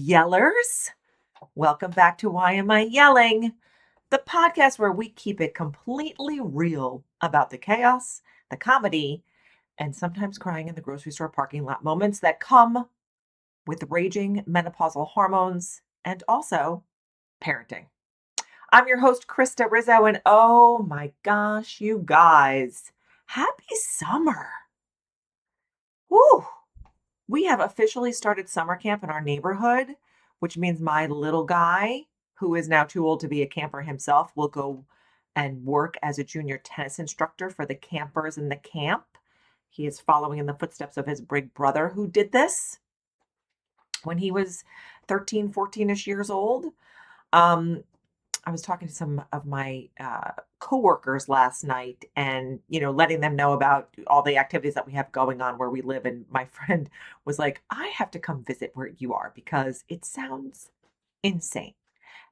Yellers, welcome back to Why Am I Yelling? The podcast where we keep it completely real about the chaos, the comedy, and sometimes crying in the grocery store parking lot moments that come with raging menopausal hormones and also parenting. I'm your host, Krista Rizzo, and oh my gosh, you guys, happy summer! Woo! We have officially started summer camp in our neighborhood, which means my little guy, who is now too old to be a camper himself, will go and work as a junior tennis instructor for the campers in the camp. He is following in the footsteps of his big brother who did this when he was 13, 14-ish years old. Um, I was talking to some of my coworkers last night and, letting them know about all the activities that we have going on where we live. And my friend was like, I have to come visit where you are because it sounds insane.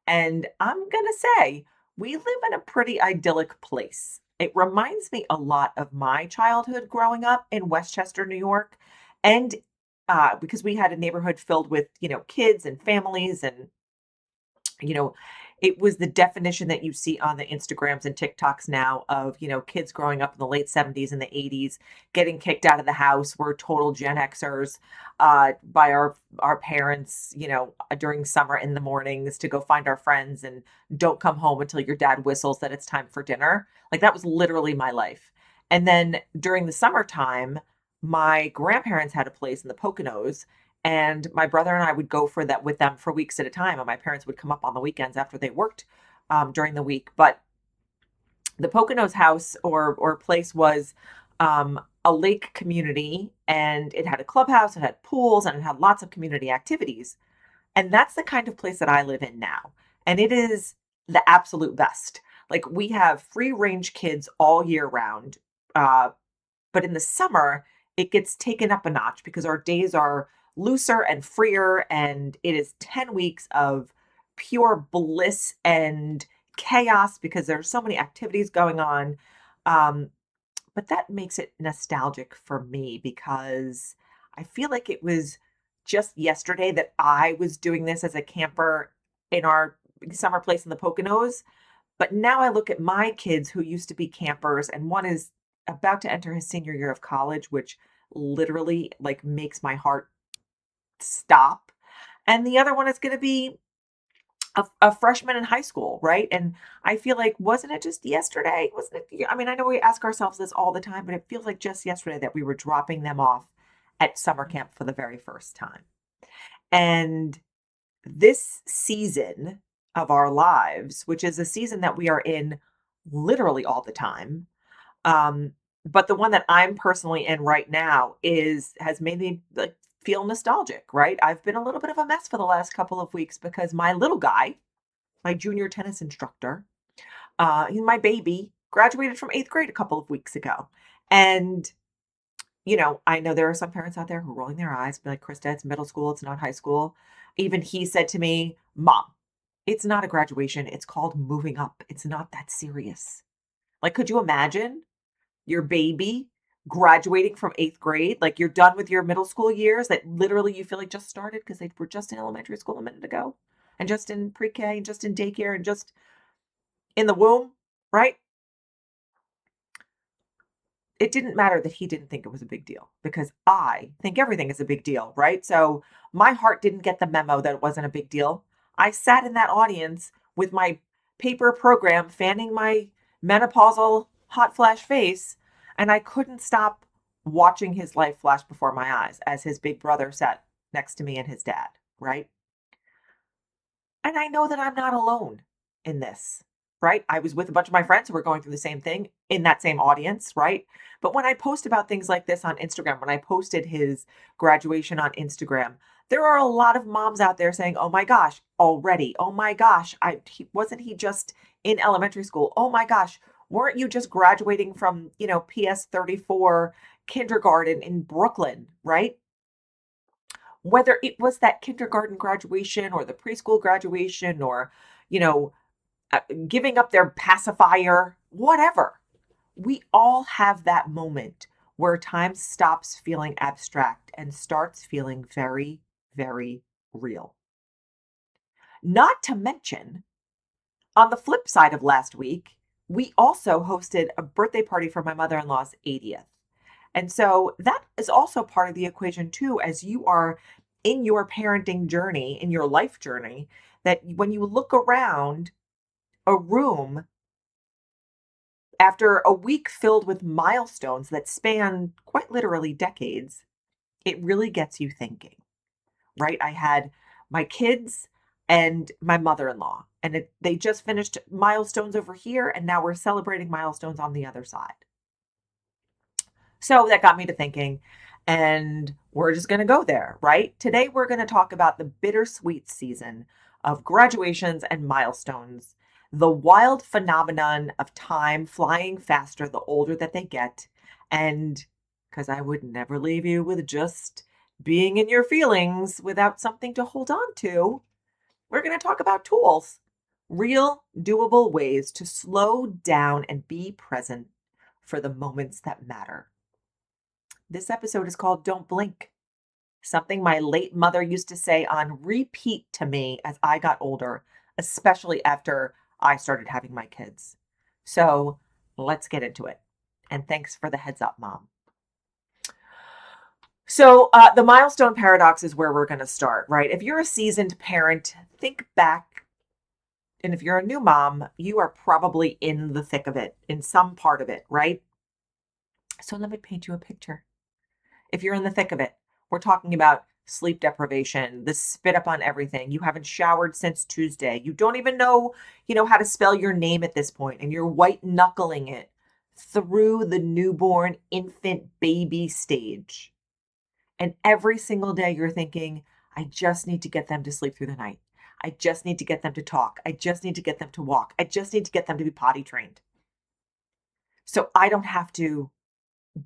And I'm going to say, we live in a pretty idyllic place. It reminds me a lot of my childhood growing up in Westchester, New York. And because we had a neighborhood filled with, kids and families and you know, it was the definition that you see on the Instagrams and TikToks now of, kids growing up in the late 70s and the 80s, getting kicked out of the house. We're total Gen Xers by our parents, during summer in the mornings to go find our friends and don't come home until your dad whistles that it's time for dinner. Like that was literally my life. And then during the summertime, my grandparents had a place in the Poconos and my brother and I would go for that with them for weeks at a time. And my parents would come up on the weekends after they worked during the week. But the Poconos house or place was a lake community, and it had a clubhouse, it had pools, and it had lots of community activities. And that's the kind of place that I live in now. And it is the absolute best. Like we have free range kids all year round. Uh, but in the summer, it gets taken up a notch because our days are looser and freer, and it is 10 weeks of pure bliss and chaos because there's so many activities going on. Um, but that makes it nostalgic for me because I feel like it was just yesterday that I was doing this as a camper in our summer place in the Poconos. But now I look at my kids who used to be campers, and one is about to enter his senior year of college, which literally like makes my heart stop. And the other one is going to be a freshman in high school, right? And I feel like, wasn't it just yesterday? Wasn't it? I mean, I know we ask ourselves this all the time, but it feels like just yesterday that we were dropping them off at summer camp for the very first time. And this season of our lives, which is a season that we are in literally all the time, um, but the one that I'm personally in right now has made me like feel nostalgic, right? I've been a little bit of a mess for the last couple of weeks because my little guy, my junior tennis instructor, he's my baby, graduated from 8th grade a couple of weeks ago. And, I know there are some parents out there who are rolling their eyes, be like, Krista, it's middle school, it's not high school. Even he said to me, Mom, it's not a graduation. It's called moving up. It's not that serious. Like, could you imagine your baby graduating from 8th grade? Like, you're done with your middle school years that literally you feel like just started because they were just in elementary school a minute ago and just in pre-K and just in daycare and just in the womb, right? It didn't matter that he didn't think it was a big deal because I think everything is a big deal, right? So my heart didn't get the memo that it wasn't a big deal. I sat in that audience with my paper program, fanning my menopausal hot flash face, and I couldn't stop watching his life flash before my eyes as his big brother sat next to me and his dad, right? And I know that I'm not alone in this, right? I was with a bunch of my friends who were going through the same thing in that same audience, right? But when I post about things like this on Instagram, when I posted his graduation on Instagram, there are a lot of moms out there saying, "Oh my gosh, already. Oh my gosh, wasn't he just in elementary school? Oh my gosh, weren't you just graduating from, PS 34 kindergarten in Brooklyn, right?" Whether it was that kindergarten graduation or the preschool graduation or, you know, giving up their pacifier, whatever. We all have that moment where time stops feeling abstract and starts feeling very, very real. Not to mention, on the flip side of last week, we also hosted a birthday party for my mother in law's 80th. And so that is also part of the equation, too, as you are in your parenting journey, in your life journey, that when you look around a room after a week filled with milestones that span quite literally decades, it really gets you thinking, right? I had my kids and my mother-in-law, and they just finished milestones over here, and now we're celebrating milestones on the other side. So that got me to thinking, and we're just going to go there, right? Today, we're going to talk about the bittersweet season of graduations and milestones, the wild phenomenon of time flying faster the older that they get. And because I would never leave you with just being in your feelings without something to hold on to, we're going to talk about tools, real, doable ways to slow down and be present for the moments that matter. This episode is called Don't Blink, something my late mother used to say on repeat to me as I got older, especially after I started having my kids. So let's get into it. And thanks for the heads up, Mom. So, the milestone paradox is where we're going to start, right? If you're a seasoned parent, think back. And if you're a new mom, you are probably in the thick of it, in some part of it, right? So, let me paint you a picture. If you're in the thick of it, we're talking about sleep deprivation, the spit up on everything. You haven't showered since Tuesday. You don't even know, how to spell your name at this point, and you're white knuckling it through the newborn infant baby stage. And every single day you're thinking, I just need to get them to sleep through the night. I just need to get them to talk. I just need to get them to walk. I just need to get them to be potty trained. So I don't have to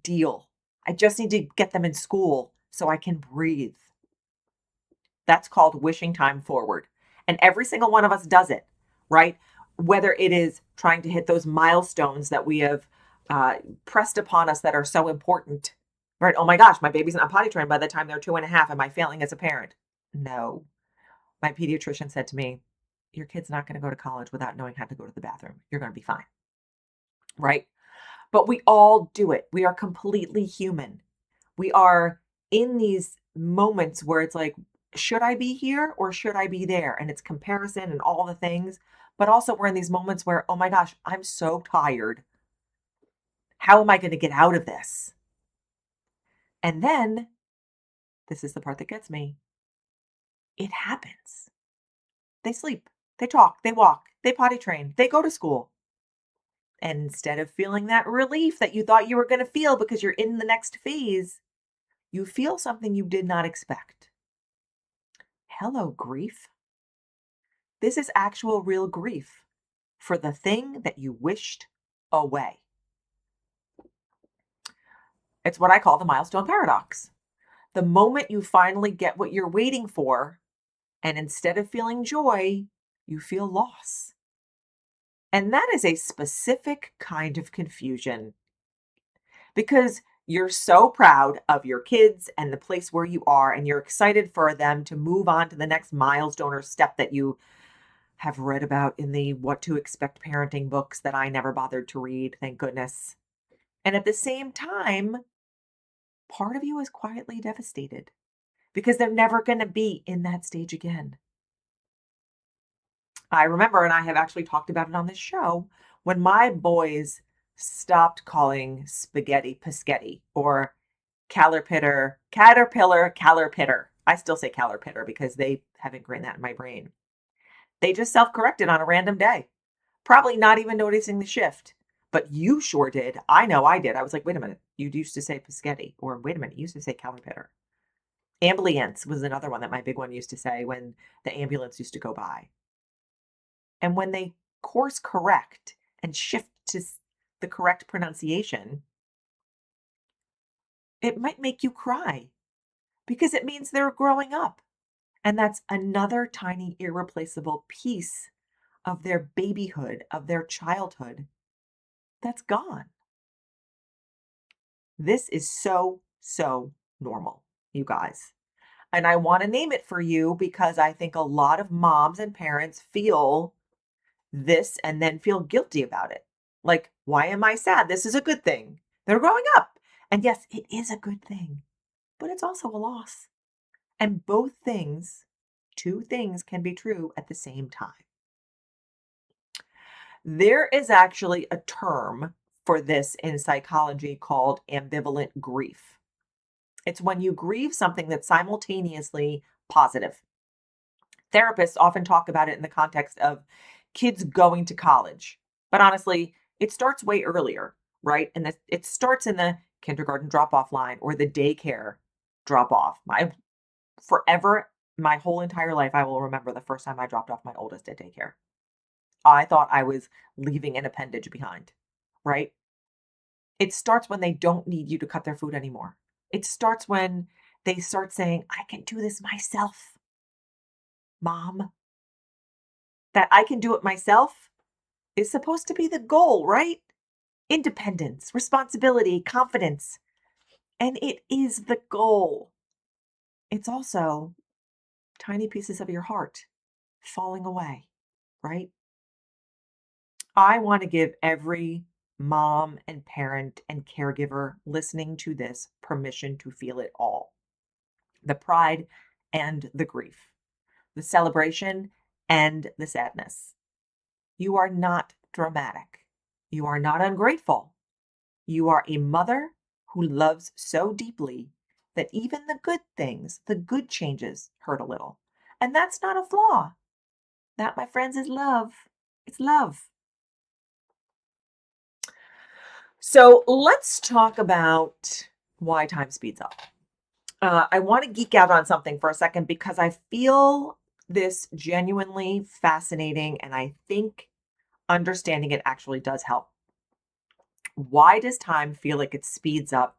deal. I just need to get them in school so I can breathe. That's called wishing time forward. And every single one of us does it, right? Whether it is trying to hit those milestones that we have pressed upon us that are so important, right? Oh my gosh, my baby's not potty trained by the time they're 2.5. Am I failing as a parent? No. My pediatrician said to me, your kid's not going to go to college without knowing how to go to the bathroom. You're going to be fine, right? But we all do it. We are completely human. We are in these moments where it's like, should I be here or should I be there? And it's comparison and all the things. But also, we're in these moments where, oh my gosh, I'm so tired. How am I going to get out of this? And then, this is the part that gets me, it happens. They sleep, they talk, they walk, they potty train, they go to school. And instead of feeling that relief that you thought you were going to feel because you're in the next phase, you feel something you did not expect. Hello, grief. This is actual real grief for the thing that you wished away. It's what I call the milestone paradox. The moment you finally get what you're waiting for, and instead of feeling joy, you feel loss. And that is a specific kind of confusion because you're so proud of your kids and the place where you are, and you're excited for them to move on to the next milestone or step that you have read about in the What to Expect parenting books that I never bothered to read, thank goodness. And at the same time, part of you is quietly devastated because they're never going to be in that stage again. I remember, and I have actually talked about it on this show, when my boys stopped calling spaghetti paschetti or caterpillar, caterpillar. I still say caterpillar because they have ingrained that in my brain. They just self-corrected on a random day, probably not even noticing the shift. But you sure did. I know I did. I was like, wait a minute. You used to say paschetti, or wait a minute, you used to say caterpillar. Ambulance was another one that my big one used to say when the ambulance used to go by. And when they course correct and shift to the correct pronunciation, it might make you cry because it means they're growing up. And that's another tiny, irreplaceable piece of their babyhood, of their childhood that's gone. This is so, so normal, you guys. And I want to name it for you because I think a lot of moms and parents feel this and then feel guilty about it. Like, why am I sad? This is a good thing. They're growing up. And yes, it is a good thing, but it's also a loss. And both things, two things can be true at the same time. There is actually a term for this in psychology called ambivalent grief. It's when you grieve something that's simultaneously positive. Therapists often talk about it in the context of kids going to college. But honestly, it starts way earlier, right? And it starts in the kindergarten drop off line or the daycare drop off. Forever, my whole entire life, I will remember the first time I dropped off my oldest at daycare. I thought I was leaving an appendage behind, right? It starts when they don't need you to cut their food anymore. It starts when they start saying, I can do this myself, mom. That I can do it myself is supposed to be the goal, right? Independence, responsibility, confidence. And it is the goal. It's also tiny pieces of your heart falling away, right? I want to give every mom and parent and caregiver listening to this permission to feel it all, the pride and the grief, the celebration and the sadness. You are not dramatic. You are not ungrateful. You are a mother who loves so deeply that even the good things, the good changes hurt a little. And that's not a flaw. That, my friends, is love. It's love. So let's talk about why time speeds up. I want to geek out on something for a second because I feel this genuinely fascinating and I think understanding it actually does help. Why does time feel like it speeds up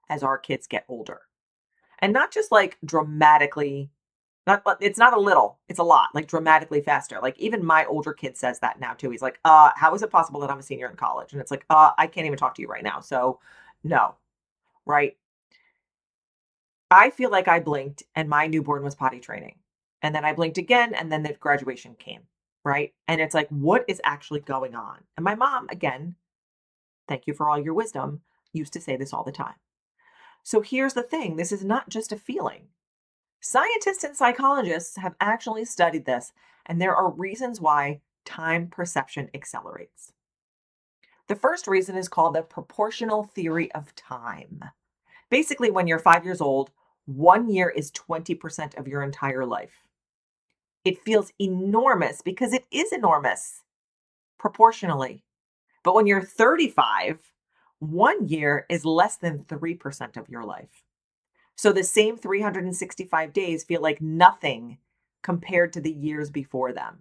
as our kids get older? And not just like dramatically, not it's not a little, it's a lot, like dramatically faster. Like even my older kid says that now too. He's like, how is it possible that I'm a senior in college? And it's like, I can't even talk to you right now. So no, right? I feel like I blinked and my newborn was potty training. And then I blinked again and then the graduation came, right? And it's like, what is actually going on? And my mom, again, thank you for all your wisdom, used to say this all the time. So here's the thing, this is not just a feeling. Scientists and psychologists have actually studied this, and there are reasons why time perception accelerates. The first reason is called the proportional theory of time. Basically, when you're 5 years old, 1 year is 20% of your entire life. It feels enormous because it is enormous proportionally. But when you're 35, 1 year is less than 3% of your life. So the same 365 days feel like nothing compared to the years before them.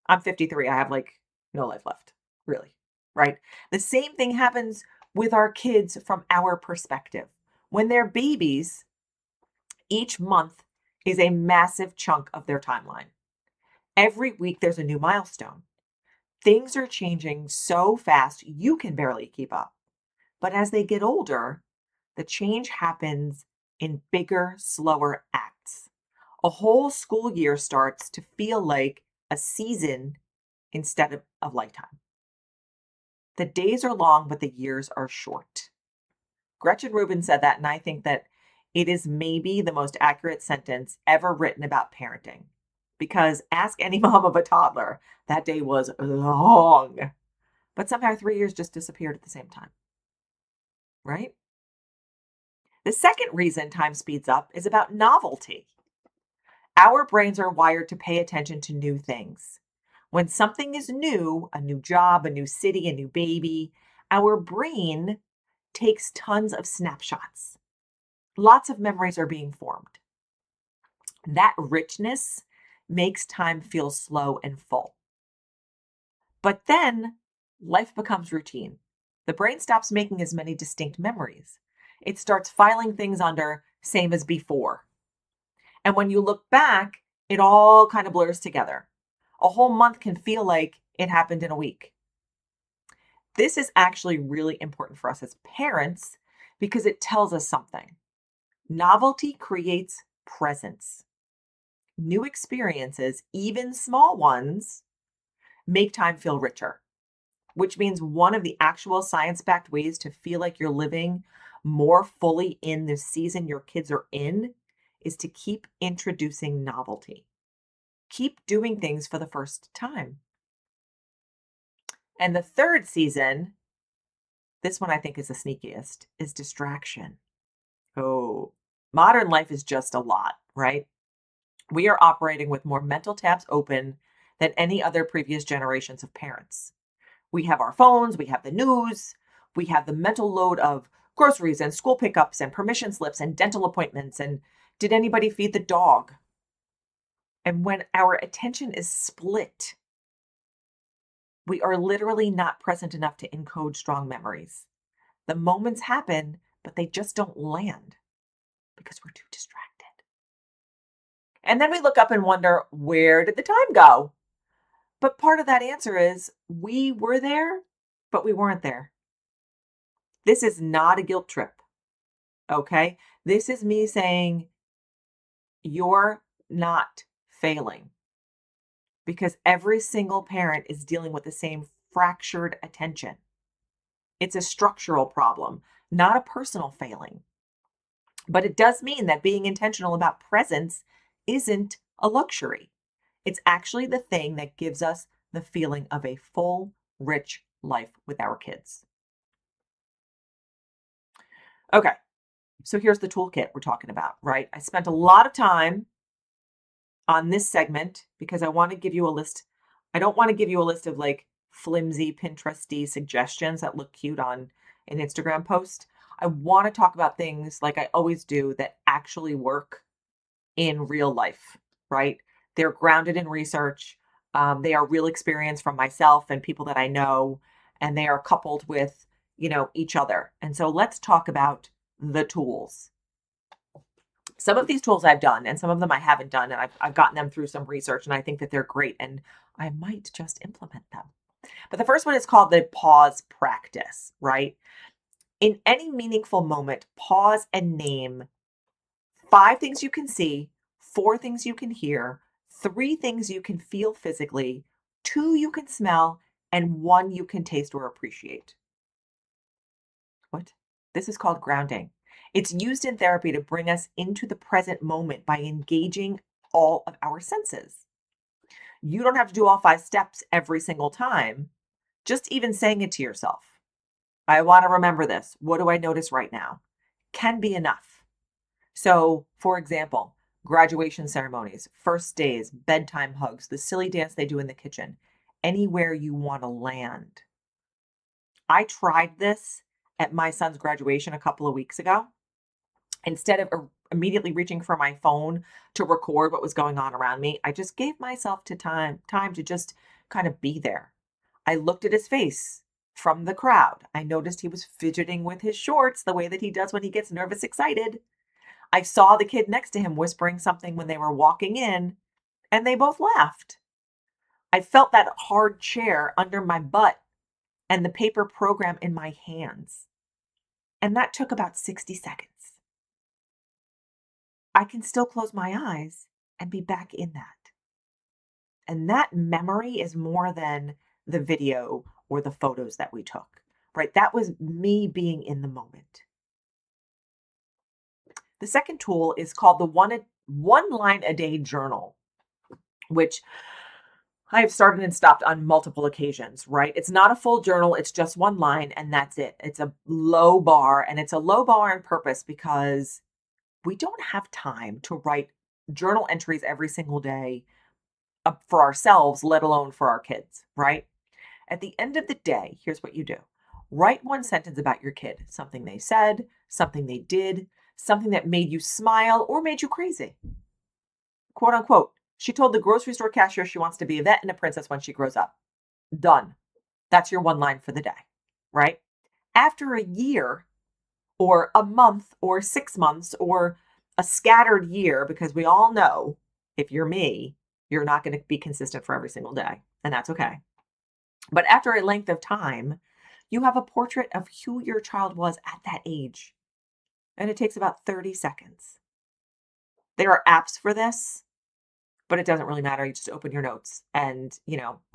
I'm 53. I have like no life left, really, right? The same thing happens with our kids from our perspective. When they're babies, each month is a massive chunk of their timeline. Every week, there's a new milestone. Things are changing so fast, you can barely keep up. But as they get older, the change happens in bigger, slower acts. A whole school year starts to feel like a season instead of lifetime. The days are long, but the years are short. Gretchen Rubin said that, and I think that it is maybe the most accurate sentence ever written about parenting. Because ask any mom of a toddler, that day was long. But somehow 3 years just disappeared at the same time, right? The second reason time speeds up is about novelty. Our brains are wired to pay attention to new things. When something is new, a new job, a new city, a new baby, our brain takes tons of snapshots. Lots of memories are being formed. That richness makes time feel slow and full. But then life becomes routine. The brain stops making as many distinct memories. It starts filing things under same as before. And when you look back, it all kind of blurs together. A whole month can feel like it happened in a week. This is actually really important for us as parents because it tells us something. Novelty creates presence. New experiences, even small ones, make time feel richer, which means one of the actual science backed ways to feel like you're living more fully in the season your kids are in is to keep introducing novelty. Keep doing things for the first time. And the third season, this one I think is the sneakiest, is distraction. Oh, modern life is just a lot, right? We are operating with more mental tabs open than any other previous generations of parents. We have our phones, we have the news, we have the mental load of groceries and school pickups and permission slips and dental appointments and did anybody feed the dog? And when our attention is split, we are literally not present enough to encode strong memories. The moments happen, but they just don't land because we're too distracted. And then we look up and wonder, where did the time go? But part of that answer is we were there, but we weren't there. This is not a guilt trip. Okay. This is me saying you're not failing because every single parent is dealing with the same fractured attention. It's a structural problem, not a personal failing. But it does mean that being intentional about presence isn't a luxury. It's actually the thing that gives us the feeling of a full, rich life with our kids. Okay, so here's the toolkit we're talking about, right? I spent a lot of time on this segment because I want to give you a list. I don't want to give you a list of like flimsy Pinteresty suggestions that look cute on an Instagram post. I want to talk about things like I always do that actually work in real life, right? They're grounded in research. They are real experience from myself and people that I know, and they are coupled with, each other. And so let's talk about the tools. Some of these tools I've done, and some of them I haven't done, and I've gotten them through some research, and I think that they're great, and I might just implement them. But the first one is called the pause practice, right? In any meaningful moment, pause and name 5 things you can see, 4 things you can hear, 3 things you can feel physically, 2 you can smell, and 1 you can taste or appreciate. What? This is called grounding. It's used in therapy to bring us into the present moment by engaging all of our senses. You don't have to do all 5 steps every single time. Just even saying it to yourself. I want to remember this. What do I notice right now? Can be enough. So, for example, graduation ceremonies, first days, bedtime hugs, the silly dance they do in the kitchen, anywhere you want to land. I tried this at my son's graduation a couple of weeks ago. Instead of immediately reaching for my phone to record what was going on around me, I just gave myself time to just kind of be there. I looked at his face from the crowd. I noticed he was fidgeting with his shorts the way that he does when he gets nervous excited. I saw the kid next to him whispering something when they were walking in, and they both laughed. I felt that hard chair under my butt and the paper program in my hands. And that took about 60 seconds. I can still close my eyes and be back in that. And that memory is more than the video or the photos that we took, right? That was me being in the moment. The second tool is called the one line a day journal, which I have started and stopped on multiple occasions, right? It's not a full journal, it's just one line and that's it. It's a low bar, and it's a low bar on purpose because we don't have time to write journal entries every single day for ourselves, let alone for our kids, right? At the end of the day, here's what you do. Write one sentence about your kid, something they said, something they did, something that made you smile or made you crazy. Quote unquote. She told the grocery store cashier she wants to be a vet and a princess when she grows up. Done. That's your one line for the day, right? After a year or a month or 6 months or a scattered year, because we all know if you're me, you're not going to be consistent for every single day, and that's okay. But after a length of time, you have a portrait of who your child was at that age, and it takes about 30 seconds. There are apps for this, but it doesn't really matter. You just open your notes and,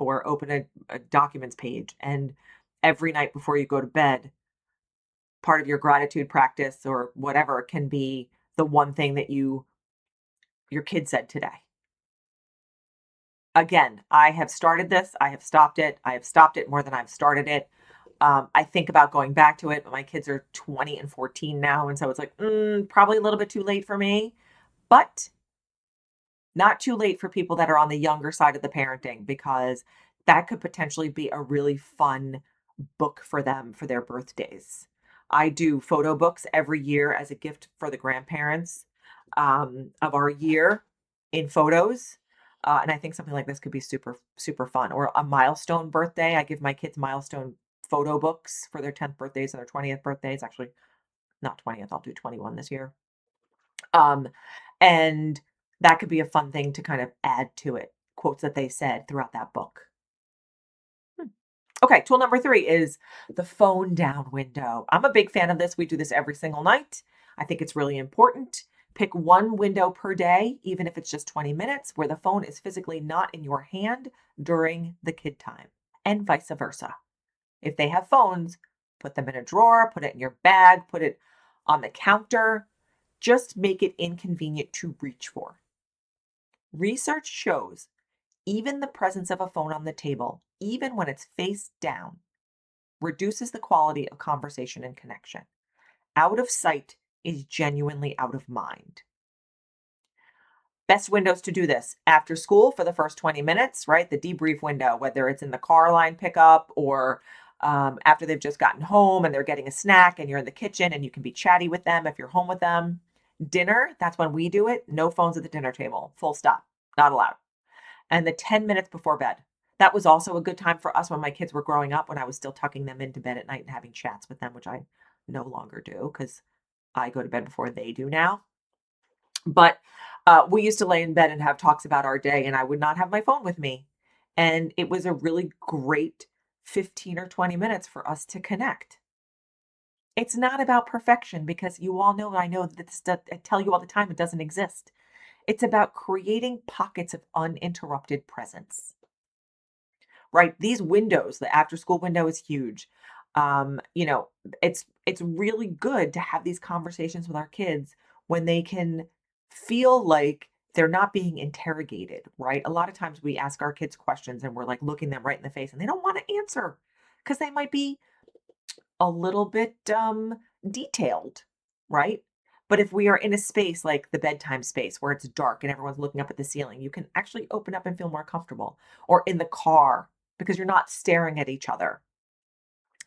or open a documents page. And every night before you go to bed, part of your gratitude practice or whatever can be the one thing that your kid said today. Again, I have started this. I have stopped it. I have stopped it more than I've started it. I think about going back to it, but my kids are 20 and 14 now. And so it's like, probably a little bit too late for me, but not too late for people that are on the younger side of the parenting, because that could potentially be a really fun book for them for their birthdays. I do photo books every year as a gift for the grandparents of our year in photos. And I think something like this could be super, super fun. Or a milestone birthday. I give my kids milestone photo books for their 10th birthdays and their 20th birthdays. Actually, not 20th, I'll do 21 this year. And that could be a fun thing to kind of add to it, quotes that they said throughout that book. Okay, tool number 3 is the phone down window. I'm a big fan of this. We do this every single night. I think it's really important. Pick one window per day, even if it's just 20 minutes, where the phone is physically not in your hand during the kid time, and vice versa. If they have phones, put them in a drawer, put it in your bag, put it on the counter. Just make it inconvenient to reach for. Research shows even the presence of a phone on the table, even when it's face down, reduces the quality of conversation and connection. Out of sight is genuinely out of mind. Best windows to do this: after school for the first 20 minutes, right? The debrief window, whether it's in the car line pickup or after they've just gotten home and they're getting a snack and you're in the kitchen and you can be chatty with them if you're home with them. Dinner, that's when we do it. No phones at the dinner table. Full stop. Not allowed. And the 10 minutes before bed. That was also a good time for us when my kids were growing up, when I was still tucking them into bed at night and having chats with them, which I no longer do because I go to bed before they do now. But we used to lay in bed and have talks about our day, and I would not have my phone with me. And it was a really great 15 or 20 minutes for us to connect. It's not about perfection, because you all know, I know that I tell you all the time, it doesn't exist. It's about creating pockets of uninterrupted presence, right? These windows, the after school window is huge. You know, it's really good to have these conversations with our kids when they can feel like they're not being interrogated, right? A lot of times we ask our kids questions and we're like looking them right in the face and they don't want to answer because they might be a little bit detailed, right? But if we are in a space like the bedtime space where it's dark and everyone's looking up at the ceiling, you can actually open up and feel more comfortable. Or in the car, because you're not staring at each other.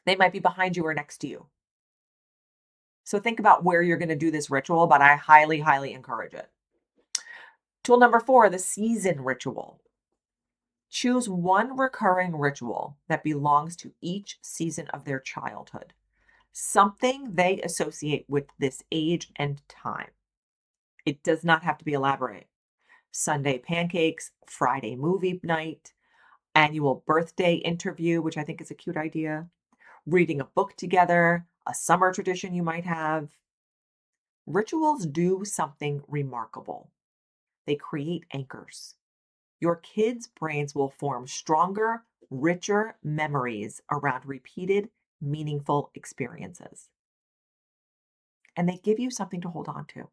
They might be behind you or next to you. So think about where you're going to do this ritual, but I highly, highly encourage it. Tool number 4, the season ritual. Choose one recurring ritual that belongs to each season of their childhood, something they associate with this age and time. It does not have to be elaborate. Sunday pancakes, Friday movie night, annual birthday interview, which I think is a cute idea, reading a book together, a summer tradition you might have. Rituals do something remarkable. They create anchors. Your kids' brains will form stronger, richer memories around repeated, meaningful experiences. And they give you something to hold on to.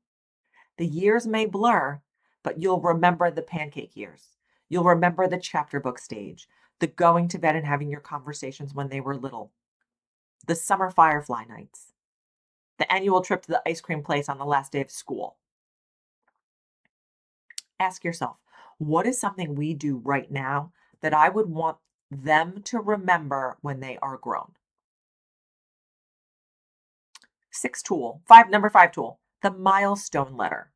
The years may blur, but you'll remember the pancake years. You'll remember the chapter book stage, the going to bed and having your conversations when they were little, the summer firefly nights, the annual trip to the ice cream place on the last day of school. Ask yourself, what is something we do right now that I would want them to remember when they are grown? Number 5 tool, the milestone letter.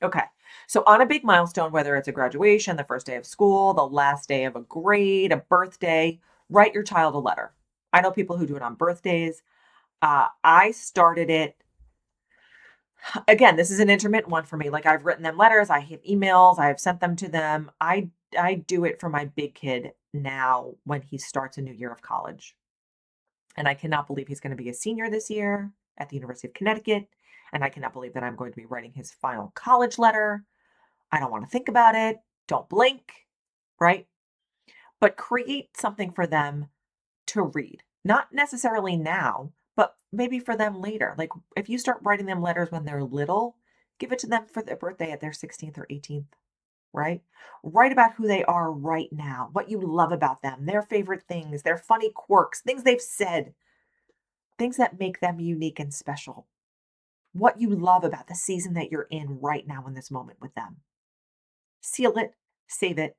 Okay. So on a big milestone, whether it's a graduation, the first day of school, the last day of a grade, a birthday, write your child a letter. I know people who do it on birthdays. I started it. Again, this is an intermittent one for me. Like, I've written them letters, I have emails, I have sent them to them. I do it for my big kid now when he starts a new year of college. And I cannot believe he's going to be a senior this year at the University of Connecticut. And I cannot believe that I'm going to be writing his final college letter. I don't want to think about it. Don't blink, right? But create something for them to read. Not necessarily now, but maybe for them later. Like if you start writing them letters when they're little, give it to them for their birthday at their 16th or 18th, right? Write about who they are right now, what you love about them, their favorite things, their funny quirks, things they've said, things that make them unique and special. What you love about the season that you're in right now in this moment with them. Seal it, save it,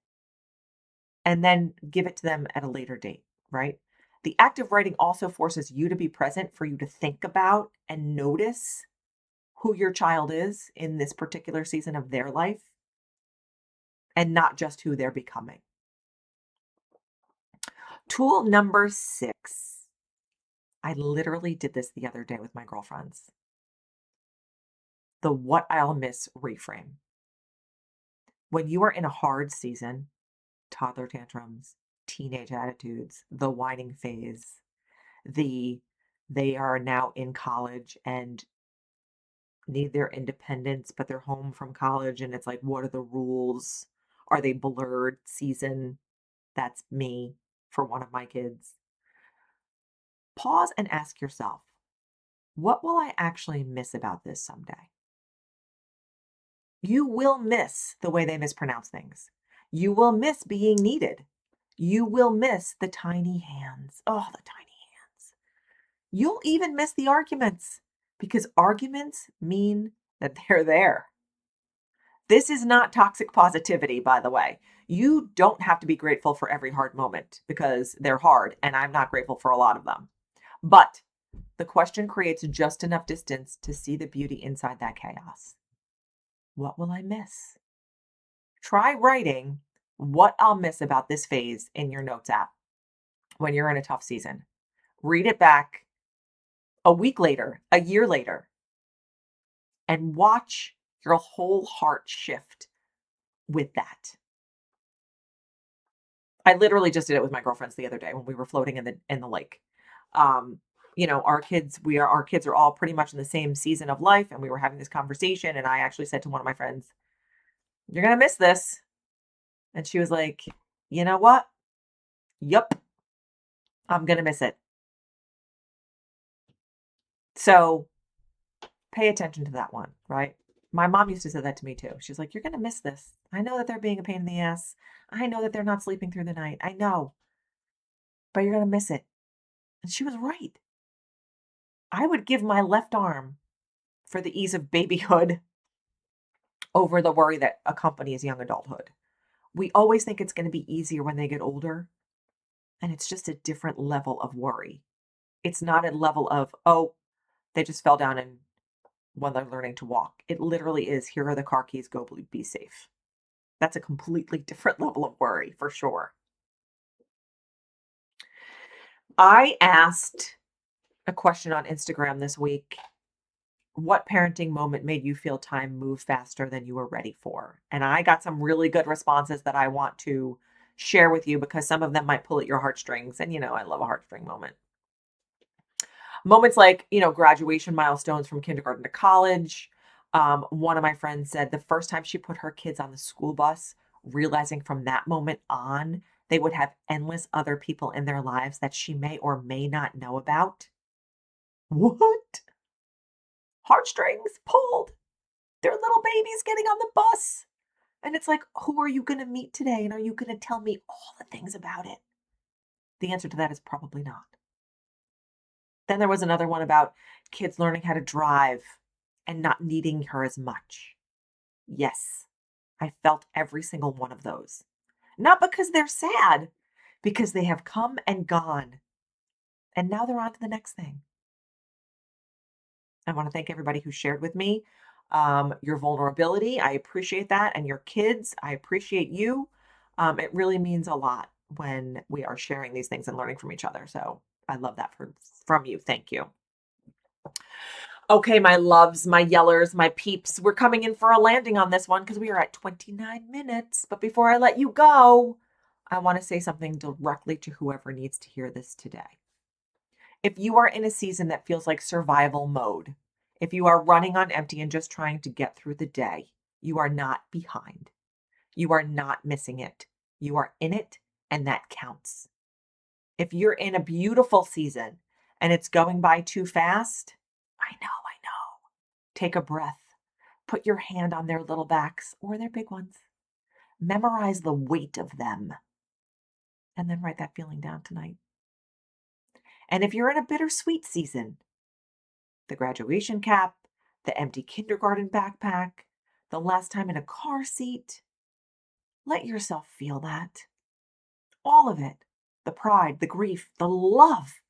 and then give it to them at a later date, right? The act of writing also forces you to be present, for you to think about and notice who your child is in this particular season of their life and not just who they're becoming. Tool number 6. I literally did this the other day with my girlfriends. The what I'll miss reframe. When you are in a hard season, toddler tantrums, teenage attitudes, the whining phase, they are now in college and need their independence, but they're home from college and it's like, what are the rules? Are they blurred season? That's me for one of my kids. Pause and ask yourself, what will I actually miss about this someday? You will miss the way they mispronounce things. You will miss being needed. You will miss the tiny hands. Oh, the tiny hands. You'll even miss the arguments because arguments mean that they're there. This is not toxic positivity, by the way. You don't have to be grateful for every hard moment because they're hard, and I'm not grateful for a lot of them. But the question creates just enough distance to see the beauty inside that chaos. What will I miss? Try writing what I'll miss about this phase in your notes app when you're in a tough season. Read it back a week later, a year later, and watch your whole heart shift with that. I literally just did it with my girlfriends the other day when we were floating in the lake. Our kids are all pretty much in the same season of life, and we were having this conversation, and I actually said to one of my friends, "You're gonna miss this," and she was like, "You know what? Yup, I'm gonna miss it." So pay attention to that one, right? My mom used to say that to me too. She's like, "You're gonna miss this. I know that they're being a pain in the ass. I know that they're not sleeping through the night. I know, but you're gonna miss it." And she was right. I would give my left arm for the ease of babyhood over the worry that accompanies young adulthood. We always think it's going to be easier when they get older, and it's just a different level of worry. It's not a level of, oh, they just fell down and when they're learning to walk. It literally is, here are the car keys, go be safe. That's a completely different level of worry for sure. I asked a question on Instagram this week. What parenting moment made you feel time move faster than you were ready for? And I got some really good responses that I want to share with you because some of them might pull at your heartstrings. And, I love a heartstring moment. Moments like, graduation milestones from kindergarten to college. One of my friends said the first time she put her kids on the school bus, realizing from that moment on, they would have endless other people in their lives that she may or may not know about. What? Heartstrings pulled. They're little babies getting on the bus. And it's like, who are you going to meet today? And are you going to tell me all the things about it? The answer to that is probably not. Then there was another one about kids learning how to drive and not needing her as much. Yes, I felt every single one of those. Not because they're sad, because they have come and gone. And now they're on to the next thing. I want to thank everybody who shared with me your vulnerability. I appreciate that. And your kids, I appreciate you. It really means a lot when we are sharing these things and learning from each other. So I love that from you. Thank you. Okay, my loves, my yellers, my peeps, we're coming in for a landing on this one because we are at 29 minutes. But before I let you go, I want to say something directly to whoever needs to hear this today. If you are in a season that feels like survival mode, If you are running on empty and just trying to get through the day, you are not behind. You are not missing it. You are in it, and that counts. If you're in a beautiful season and it's going by too fast, I know. Take a breath. Put your hand on their little backs or their big ones. Memorize the weight of them. And then write that feeling down tonight. And if you're in a bittersweet season, the graduation cap, the empty kindergarten backpack, the last time in a car seat, let yourself feel that. All of it. The pride, the grief, the love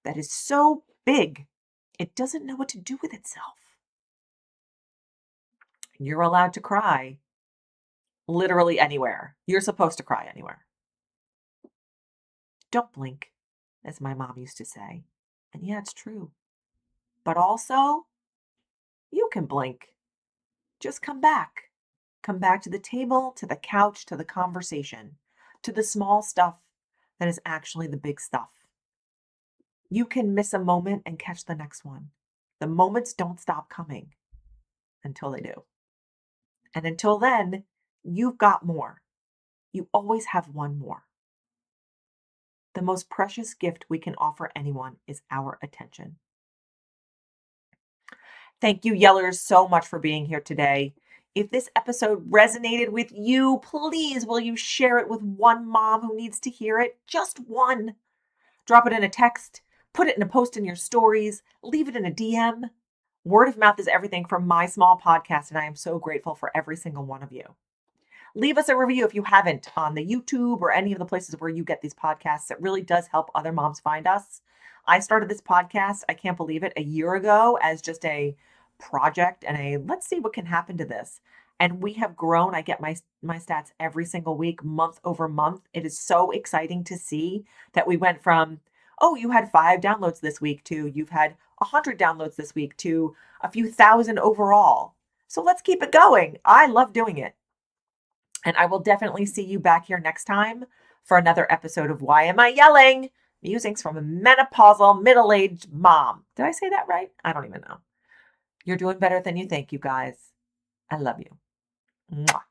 that is so big, it doesn't know what to do with itself. You're allowed to cry literally anywhere. You're supposed to cry anywhere. Don't blink, as my mom used to say. And yeah, it's true. But also, you can blink. Just come back. Come back to the table, to the couch, to the conversation, to the small stuff that is actually the big stuff. You can miss a moment and catch the next one. The moments don't stop coming until they do. And until then, you've got more. You always have one more. The most precious gift we can offer anyone is our attention. Thank you, Yellers, so much for being here today. If this episode resonated with you, please will you share it with one mom who needs to hear it? Just one. Drop it in a text, put it in a post in your stories, leave it in a DM. Word of mouth is everything from my small podcast, and I am so grateful for every single one of you. Leave us a review if you haven't on the YouTube or any of the places where you get these podcasts. It really does help other moms find us. I started this podcast, I can't believe it, a year ago as just a project and a let's see what can happen to this. And we have grown. I get my stats every single week, month over month. It is so exciting to see that we went from, oh, you had 5 downloads this week to you've had 100 downloads this week to a few thousand overall. So let's keep it going. I love doing it. And I will definitely see you back here next time for another episode of Why Am I Yelling? Musings from a menopausal middle-aged mom. Did I say that right? I don't even know. You're doing better than you think, you guys. I love you. Mwah.